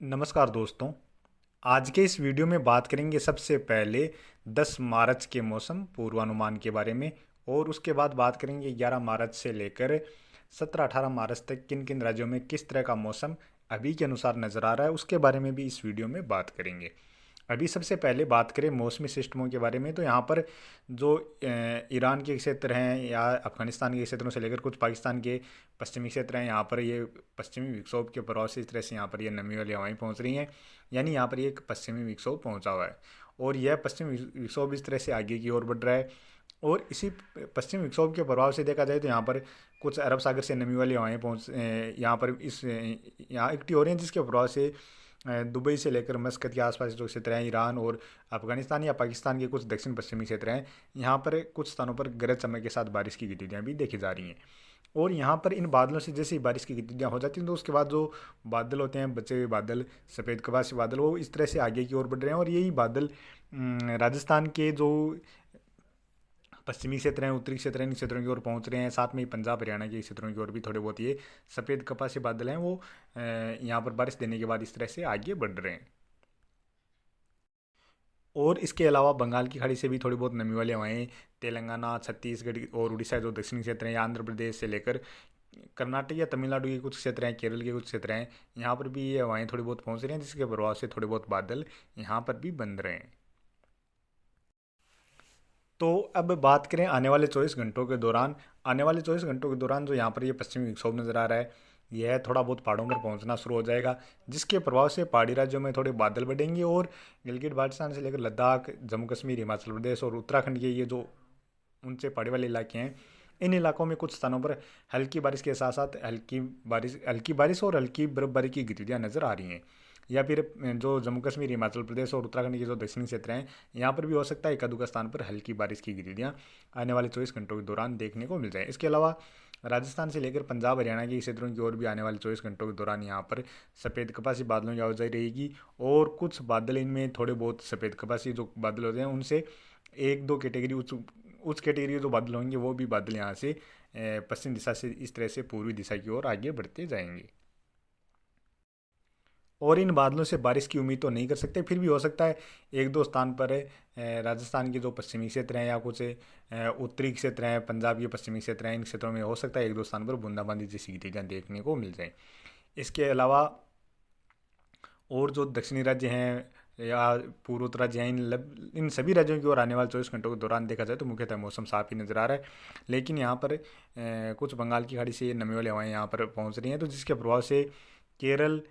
नमस्कार दोस्तों। आज के इस वीडियो में बात करेंगे सबसे पहले 10 मार्च के मौसम पूर्वानुमान के बारे में। और उसके बाद बात करेंगे 11 मार्च से लेकर 17-18 मार्च तक किन किन राज्यों में किस तरह का मौसम अभी के अनुसार नज़र आ रहा है, उसके बारे में भी इस वीडियो में बात करेंगे। अभी सबसे पहले बात करें मौसमी सिस्टमों के बारे में, तो यहाँ पर जो ईरान के क्षेत्र हैं या अफगानिस्तान के क्षेत्रों से लेकर कुछ पाकिस्तान के पश्चिमी क्षेत्र हैं, यहाँ पर ये पश्चिमी विक्षोभ के प्रभाव से इस तरह से यहाँ पर ये नमी वाली हवाएं पहुँच रही हैं। यानी यहाँ पर ये एक पश्चिमी विक्षोभ पहुँचा हुआ है और यह पश्चिमी विक्षोभ इस तरह से आगे की ओर बढ़ रहा है। और इसी पश्चिम विक्षोभ के प्रभाव से देखा जाए तो यहाँ पर कुछ अरब सागर से नमी वाली हवाएं यहाँ पर यहाँ इकट्ठी हो रही हैं, जिसके प्रभाव से दुबई से लेकर मस्कत के आसपास जो क्षेत्र हैं, ईरान और अफगानिस्तान या पाकिस्तान के कुछ दक्षिण पश्चिमी क्षेत्र हैं, यहाँ पर कुछ स्थानों पर गरज चमक के साथ बारिश की गतिविधियाँ भी देखी जा रही हैं। और यहाँ पर इन बादलों से जैसे ही बारिश की गतिविधियाँ हो जाती हैं तो उसके बाद जो बादल होते हैं, बचे हुए बादल, सफ़ेद कपासी बादल, वो इस तरह से आगे की ओर बढ़ रहे हैं। और यही बादल राजस्थान के जो पश्चिमी क्षेत्र हैं, उत्तरी क्षेत्र हैं, इन क्षेत्रों की ओर पहुंच रहे हैं। साथ में ही पंजाब हरियाणा के क्षेत्रों की ओर भी थोड़े बहुत ये सफ़ेद कपासी बादल हैं, वो यहाँ पर बारिश देने के बाद इस तरह से आगे बढ़ रहे हैं। और इसके अलावा बंगाल की खाड़ी से भी थोड़ी बहुत नमी वाली हवाएं तेलंगाना, छत्तीसगढ़ और उड़ीसा जो दक्षिणी क्षेत्र हैं, या आंध्र प्रदेश से लेकर कर्नाटक या तमिलनाडु के कुछ क्षेत्र हैं, केरल के कुछ क्षेत्र हैं, यहाँ पर भी ये हवाएं थोड़ी बहुत पहुँच रही हैं, जिसके प्रभाव से थोड़े बहुत बादल यहाँ पर भी बन रहे हैं। तो अब बात करें आने वाले 24 घंटों के दौरान। आने वाले 24 घंटों के दौरान जो यहाँ पर ये पश्चिमी विक्षोभ नज़र आ रहा है, यह थोड़ा बहुत पहाड़ों पर पहुँचना शुरू हो जाएगा, जिसके प्रभाव से पहाड़ी राज्यों में थोड़े बादल बढ़ेंगे। और गिलगित बाल्टिस्तान से लेकर लद्दाख, जम्मू कश्मीर, हिमाचल प्रदेश और उत्तराखंड के ये जो ऊंचे पहाड़ी वाले इलाके हैं, इन इलाकों में कुछ स्थानों पर हल्की बारिश के साथ साथ हल्की बारिश और हल्की बर्फबारी की गतिविधियाँ नज़र आ रही हैं। या फिर जो जम्मू कश्मीर, हिमाचल प्रदेश और उत्तराखंड के जो दक्षिणी क्षेत्र हैं, यहाँ पर भी हो सकता है एक आध स्थान पर हल्की बारिश की गतिविधियाँ आने वाले 24 घंटों के दौरान देखने को मिल जाए। इसके अलावा राजस्थान से लेकर पंजाब हरियाणा के क्षेत्रों की ओर भी आने वाले 24 घंटों के दौरान यहाँ पर सफ़ेद कपासी बादलों की आवाजाही रहेगी। और कुछ बादल, इनमें थोड़े बहुत सफ़ेद कपासी जो बादल होते हैं, उनसे एक दो कैटेगरी उच्च कैटेगरी के जो बादल होंगे, वो भी बादल यहाँ से पश्चिम दिशा से इस तरह से पूर्वी दिशा की ओर आगे बढ़ते जाएंगे। और इन बादलों से बारिश की उम्मीद तो नहीं कर सकते, फिर भी हो सकता है एक दो स्थान पर राजस्थान के जो पश्चिमी क्षेत्र हैं या कुछ उत्तरी क्षेत्र हैं, पंजाब के पश्चिमी क्षेत्र हैं, इन क्षेत्रों में हो सकता है एक दो स्थान पर बूंदाबांदी जैसी गतिविधियाँ देखने को मिल जाएं। इसके अलावा और जो दक्षिणी राज्य हैं या पूर्वोत्तर राज्य हैं, इन सभी राज्यों की ओर आने वाले 24 घंटों के दौरान देखा जाए तो मुख्यतः मौसम साफ ही नज़र आ रहा है। लेकिन यहाँ पर कुछ बंगाल की खाड़ी से ये नमी वाली हवाएं यहाँ पर पहुँच रही हैं, तो जिसके प्रभाव से केरल,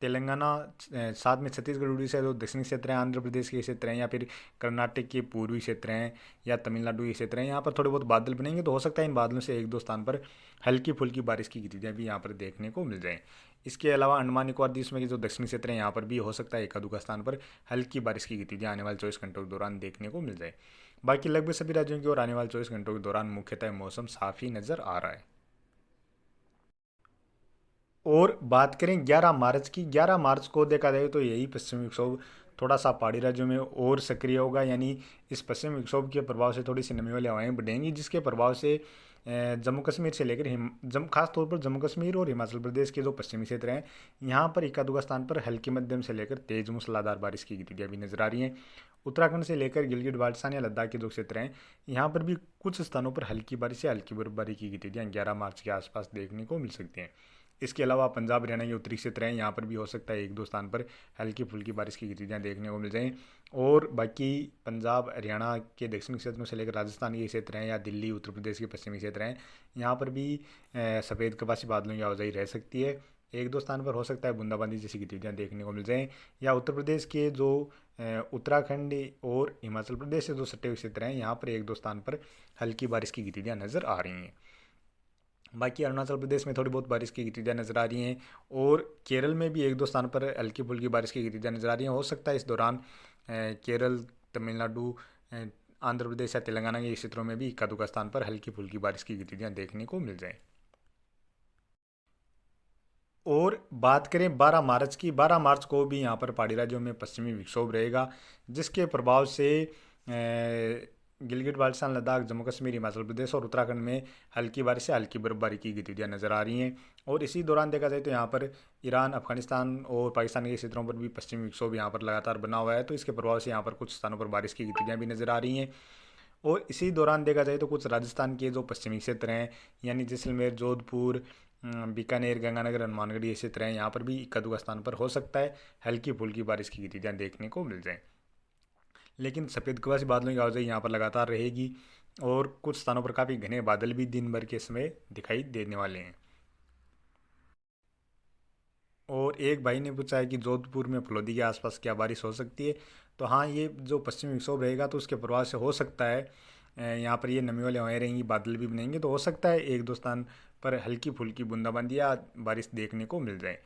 तेलंगाना, साथ में छत्तीसगढ़, उड़ीसा जो दक्षिणी क्षेत्र हैं, आंध्र प्रदेश के क्षेत्र हैं, या फिर कर्नाटक के पूर्वी क्षेत्र हैं या तमिलनाडु के क्षेत्र हैं, यहाँ पर थोड़े बहुत बादल बनेंगे। तो हो सकता है इन बादलों से एक दो स्थान पर हल्की फुल्की बारिश की गतिविधियाँ भी यहाँ पर देखने को मिल जाएँ। इसके अलावा अंडमान निकोबार द्वीप समूह के जो दक्षिणी क्षेत्र हैं, यहाँ पर भी हो सकता है एक आध स्थान पर हल्की बारिश की गतिविधियाँ आने वाले 24 घंटों के दौरान देखने को मिल जाए। बाकी लगभग सभी राज्यों की ओर आने वाले 24 घंटों के दौरान मुख्यतः मौसम साफ ही नज़र आ रहा है। और बात करें 11 मार्च की, 11 मार्च को देखा जाए तो यही पश्चिमी विक्षोभ थोड़ा सा पहाड़ी राज्यों में और सक्रिय होगा। यानी इस पश्चिमी विक्षोभ के प्रभाव से थोड़ी सी नमी वाली हवाएं बढ़ेंगी, जिसके प्रभाव से जम्मू कश्मीर से लेकर खास तौर पर जम्मू कश्मीर और हिमाचल प्रदेश के जो पश्चिमी क्षेत्र हैं, यहाँ पर एक आध स्थान पर हल्की मध्यम से लेकर तेज मूसलाधार बारिश की गतिविधियाँ भी नजर आ रही हैं। उत्तराखंड से लेकर गिलगित बाल्टिस्तान या लद्दाख के जो क्षेत्र हैं, यहाँ पर भी कुछ स्थानों पर हल्की बारिश या हल्की बर्फबारी की गतिविधियाँ 11 मार्च के आसपास देखने को मिल सकती हैं। इसके अलावा पंजाब हरियाणा के उत्तरी क्षेत्र हैं, यहाँ पर भी हो सकता है एक दो स्थान पर हल्की फुल्की बारिश की गतिविधियाँ देखने को मिल जाएं। और बाकी पंजाब हरियाणा के दक्षिणी क्षेत्रों से लेकर राजस्थान के क्षेत्र हैं या दिल्ली, उत्तर प्रदेश के पश्चिमी क्षेत्र हैं, यहाँ पर भी सफ़ेद कपासी बादलों की आवाजाही रह सकती है। एक दो स्थान पर हो सकता है बूंदाबांदी जैसी गतिविधियाँ देखने को मिल जाएँ। या उत्तर प्रदेश के जो उत्तराखंड और हिमाचल प्रदेश से जो सटे हुए क्षेत्र हैं, यहाँ पर एक दो स्थान पर हल्की बारिश की गतिविधियाँ नज़र आ रही हैं। बाकी अरुणाचल प्रदेश में थोड़ी बहुत बारिश की गतिविधियाँ नज़र आ रही हैं। और केरल में भी एक दो स्थान पर हल्की फुल्की बारिश की गतिविधियाँ नज़र आ रही हैं। हो सकता है इस दौरान केरल, तमिलनाडु, आंध्र प्रदेश या तेलंगाना के क्षेत्रों में भी इक्का दुक्का स्थान पर हल्की फुल्की बारिश की गतिविधियाँ देखने को मिल जाएँ। और बात करें 12 मार्च की, 12 मार्च को भी यहाँ पर पहाड़ी राज्यों में पश्चिमी विक्षोभ रहेगा, जिसके प्रभाव से गिलगित बाल्टिस्तान, लद्दाख, जम्मू कश्मीर, हिमाचल प्रदेश और उत्तराखंड में हल्की बारिश से हल्की बर्फबारी की गतिविधियाँ नजर आ रही हैं। और इसी दौरान देखा जाए तो यहाँ पर ईरान, अफगानिस्तान और पाकिस्तान के क्षेत्रों पर भी पश्चिमी विक्षोभ यहाँ पर लगातार बना हुआ है, तो इसके प्रभाव से यहाँ पर कुछ स्थानों पर बारिश की गतिविधियाँ भी नजर आ रही हैं। और इसी दौरान देखा जाए तो कुछ राजस्थान के जो पश्चिमी क्षेत्र हैं, यानी जैसलमेर, जोधपुर, बीकानेर, गंगानगर, हनुमानगढ़, ये क्षेत्र हैं, यहाँ पर भी इक्का दुक्का स्थान पर हो सकता है हल्की फुल्की बारिश की गतिविधियाँ देखने को मिल जाएँ। लेकिन सफ़ेद कुहासी बादलों की आवाजाही यहाँ पर लगातार रहेगी और कुछ स्थानों पर काफ़ी घने बादल भी दिन भर के समय दिखाई देने वाले हैं। और एक भाई ने पूछा है कि जोधपुर में फलोदी के आसपास क्या बारिश हो सकती है। तो हाँ, ये जो पश्चिमी विक्षोभ रहेगा तो उसके प्रभाव से हो सकता है यहाँ पर ये नमी वाली हवाएं रहेंगी, बादल भी बनेंगे, तो हो सकता है एक दो स्थान पर हल्की फुल्की बूंदाबांदी या बारिश देखने को मिल जाए।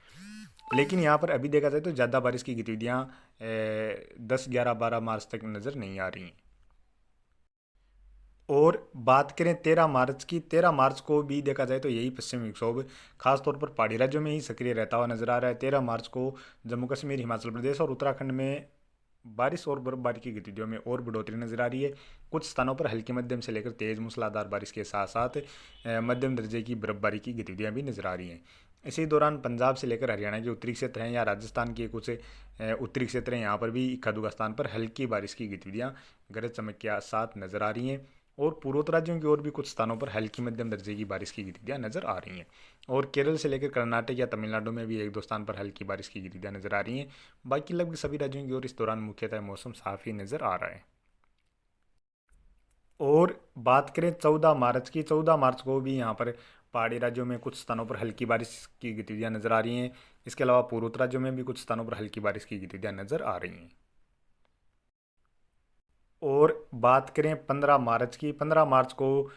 लेकिन यहाँ पर अभी देखा जाए तो ज़्यादा बारिश की गतिविधियाँ 10, 11, 12 मार्च तक नज़र नहीं आ रही। और बात करें 13 मार्च की, 13 मार्च को भी देखा जाए तो यही पश्चिमी विक्षोभ खासतौर पर पहाड़ी राज्यों में ही सक्रिय रहता हुआ नजर आ रहा है। 13 मार्च को जम्मू कश्मीर, हिमाचल प्रदेश और उत्तराखंड में बारिश और बर्फबारी की गतिविधियों में और बढ़ोतरी नजर आ रही है। कुछ स्थानों पर हल्की मध्यम से लेकर तेज मूसलाधार बारिश के साथ साथ मध्यम दर्जे की बर्फबारी की गतिविधियां भी नजर आ रही हैं। इसी दौरान पंजाब से लेकर हरियाणा के उत्तरी क्षेत्र हैं या राजस्थान के कुछ उत्तरी क्षेत्र हैं, यहाँ पर भी इक्का दुक्का स्थान पर हल्की बारिश की गतिविधियां गरज चमक के साथ नजर आ रही हैं। और पूर्वोत्तर राज्यों की ओर भी कुछ स्थानों पर हल्की मध्यम दर्जे की बारिश की गतिविधियां नजर आ रही हैं। और केरल से लेकर कर्नाटक या तमिलनाडु में भी एक दो स्थान पर हल्की बारिश की गतिविधियां नजर आ रही हैं। बाकी लगभग सभी राज्यों की ओर इस दौरान मुख्यतः मौसम साफ ही नजर आ रहा है। और बात करें 14 मार्च की, 14 मार्च को भी यहाँ पर पहाड़ी राज्यों में कुछ स्थानों पर हल्की बारिश की गतिविधियां नजर आ रही हैं। इसके अलावा पूर्वोत्तर राज्यों में भी कुछ स्थानों पर हल्की बारिश की गतिविधियां नजर आ रही हैं। और बात करें 15 मार्च की, 15 मार्च को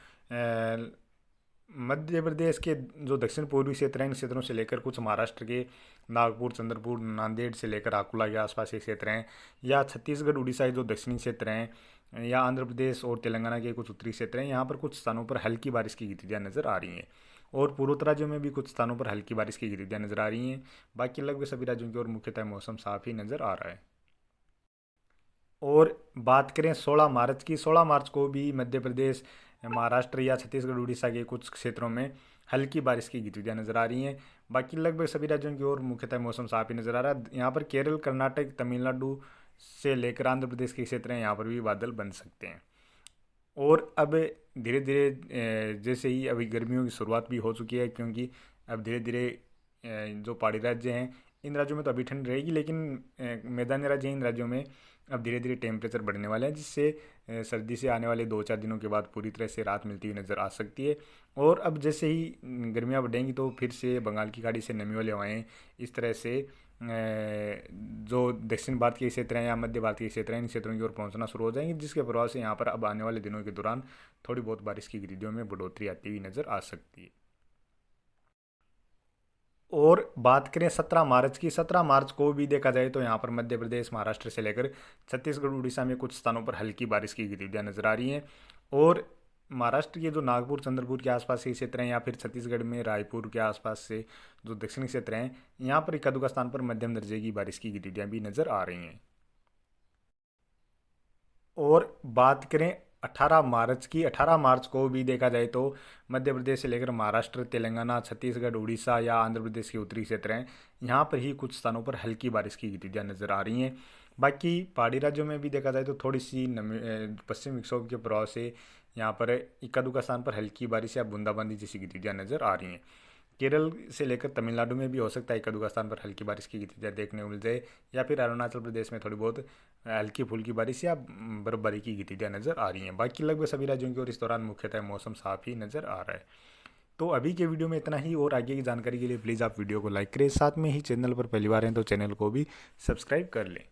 मध्य प्रदेश के जो दक्षिण पूर्वी क्षेत्र हैं, इन क्षेत्रों से लेकर कुछ महाराष्ट्र के नागपुर, चंद्रपुर, नांदेड़ से लेकर अकोला के आसपास के क्षेत्र हैं, या छत्तीसगढ़, उड़ीसा के जो दक्षिणी क्षेत्र हैं, या आंध्र प्रदेश और तेलंगाना के कुछ उत्तरी क्षेत्र हैं, यहाँ पर कुछ स्थानों पर हल्की बारिश की गतिविधियाँ नजर आ रही हैं। और पूर्वोत्तर राज्यों में भी कुछ स्थानों पर हल्की बारिश की गतिविधियाँ नजर आ रही हैं। बाकी लगभग सभी राज्यों की ओर मुख्यतः मौसम साफ ही नजर आ रहा है। और बात करें 16 मार्च की, 16 मार्च को भी मध्य प्रदेश, महाराष्ट्र या छत्तीसगढ़, उड़ीसा के कुछ क्षेत्रों में हल्की बारिश की गतिविधियाँ नजर आ रही हैं। बाकी लगभग सभी राज्यों की ओर मुख्यतः मौसम साफ ही नजर आ रहा है। यहाँ पर केरल, कर्नाटक, तमिलनाडु से लेकर आंध्र प्रदेश के क्षेत्र हैं, यहाँ पर भी बादल बन सकते हैं। और अब धीरे धीरे जैसे ही अभी गर्मियों की शुरुआत भी हो चुकी है, क्योंकि अब धीरे धीरे जो पहाड़ी राज्य हैं, इन राज्यों में तो अभी ठंड रहेगी, लेकिन मैदानी राज्य हैं, इन राज्यों में अब धीरे धीरे टेम्परेचर बढ़ने वाले हैं, जिससे सर्दी से आने वाले 2-4 दिनों के बाद पूरी तरह से राहत मिलती हुई नज़र आ सकती है। और अब जैसे ही गर्मियाँ बढ़ेंगी तो फिर से बंगाल की खाड़ी से नमी वाली हवाएँ इस तरह से जो दक्षिण भारत के क्षेत्र हैं या मध्य भारत के क्षेत्र हैं, इन क्षेत्रों की ओर पहुंचना शुरू हो जाएंगे, जिसके प्रभाव से यहाँ पर अब आने वाले दिनों के दौरान थोड़ी बहुत बारिश की गतिविधियों में बढ़ोतरी आती हुई नज़र आ सकती है। और बात करें 17 मार्च की, 17 मार्च को भी देखा जाए तो यहाँ पर मध्य प्रदेश, महाराष्ट्र से लेकर छत्तीसगढ़, उड़ीसा में कुछ स्थानों पर हल्की बारिश की गतिविधियाँ नजर आ रही हैं। और महाराष्ट्र के जो नागपुर, चंद्रपुर के आसपास के क्षेत्र हैं, या फिर छत्तीसगढ़ में रायपुर के आसपास से जो दक्षिणी क्षेत्र हैं, यहाँ पर इक्का दुक्का स्थान पर मध्यम दर्जे की बारिश की गतिविधियाँ भी नजर आ रही हैं। और बात करें 18 मार्च की, 18 मार्च को भी देखा जाए तो मध्य प्रदेश से लेकर महाराष्ट्र, तेलंगाना, छत्तीसगढ़, उड़ीसा या आंध्र प्रदेश के उत्तरी क्षेत्र हैं, यहाँ पर ही कुछ स्थानों पर हल्की बारिश की गतिविधियाँ नजर आ रही हैं। बाकी पहाड़ी राज्यों में भी देखा जाए तो थोड़ी सी पश्चिम विक्षोभ के प्रभाव से यहाँ पर इक्का दुक्का स्थान पर हल्की बारिश या बूंदाबांदी जैसी गतिविधियाँ नजर आ रही हैं। केरल से लेकर तमिलनाडु में भी हो सकता है इक्का दुक्का स्थान पर हल्की बारिश की गतिविधियाँ देखने को मिल जाए, या फिर अरुणाचल प्रदेश में थोड़ी बहुत हल्की फुल्की बारिश या बर्फबारी की गतिविधियाँ नजर आ रही हैं। बाकी लगभग सभी राज्यों की ओर इस दौरान मुख्यतः मौसम साफ ही नजर आ रहा है। तो अभी के वीडियो में इतना ही, और आगे की जानकारी के लिए प्लीज़ आप वीडियो को लाइक करें, साथ में ही चैनल पर पहली बार हैं तो चैनल को भी सब्सक्राइब कर लें।